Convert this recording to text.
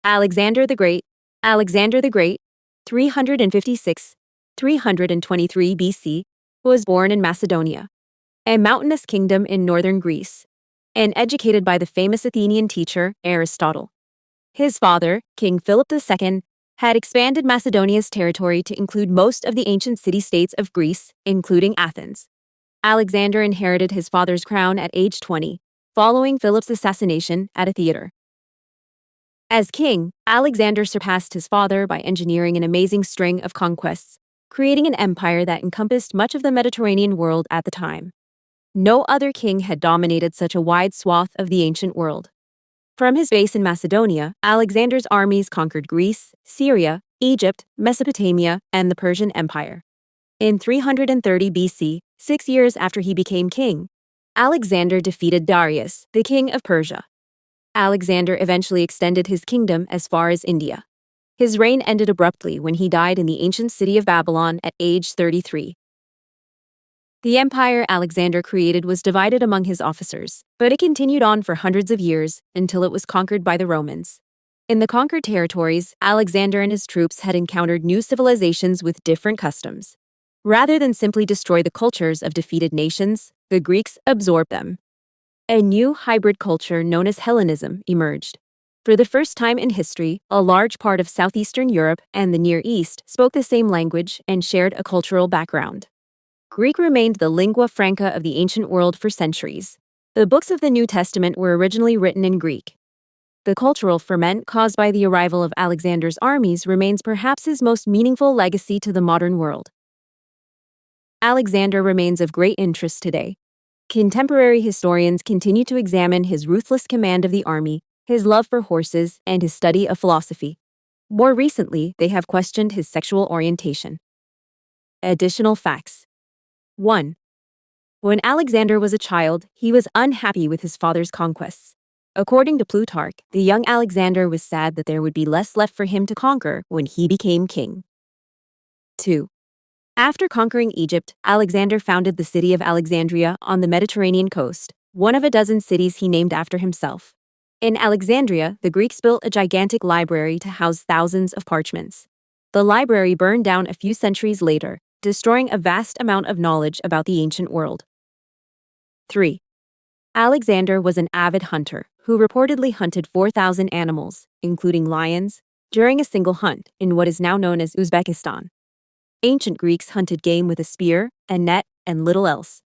Alexander the Great. Alexander the Great, 356 323 BC, was born in Macedonia, a mountainous kingdom in northern Greece, and educated by the famous Athenian teacher Aristotle. His father, King Philip II, had expanded Macedonia's territory to include most of the ancient city-states of Greece, including Athens. Alexander inherited his father's crown at age 20, following Philip's assassination at a theater. As king, Alexander surpassed his father by engineering an amazing string of conquests, creating an empire that encompassed much of the Mediterranean world at the time. No other king had dominated such a wide swath of the ancient world. From his base in Macedonia, Alexander's armies conquered Greece, Syria, Egypt, Mesopotamia, and the Persian Empire. In 330 BC, 6 years after he became king, Alexander defeated Darius, the king of Persia. Alexander eventually extended his kingdom as far as India. His reign ended abruptly when he died in the ancient city of Babylon at age 33. The empire Alexander created was divided among his officers, but it continued on for hundreds of years until it was conquered by the Romans. In the conquered territories, Alexander and his troops had encountered new civilizations with different customs. Rather than simply destroy the cultures of defeated nations, the Greeks absorbed them. A new hybrid culture known as Hellenism emerged. For the first time in history, a large part of southeastern Europe and the Near East spoke the same language and shared a cultural background. Greek remained the lingua franca of the ancient world for centuries. The books of the New Testament were originally written in Greek. The cultural ferment caused by the arrival of Alexander's armies remains perhaps his most meaningful legacy to the modern world. Alexander remains of great interest today. Contemporary historians continue to examine his ruthless command of the army, his love for horses, and his study of philosophy. More recently, they have questioned his sexual orientation. Additional facts. 1. When Alexander was a child, he was unhappy with his father's conquests. According to Plutarch, the young Alexander was sad that there would be less left for him to conquer when he became king. 2. After conquering Egypt, Alexander founded the city of Alexandria on the Mediterranean coast, one of a dozen cities he named after himself. In Alexandria, the Greeks built a gigantic library to house thousands of parchments. The library burned down a few centuries later, destroying a vast amount of knowledge about the ancient world. 3. Alexander was an avid hunter who reportedly hunted 4,000 animals, including lions, during a single hunt in what is now known as Uzbekistan. Ancient Greeks hunted game with a spear, a net, and little else.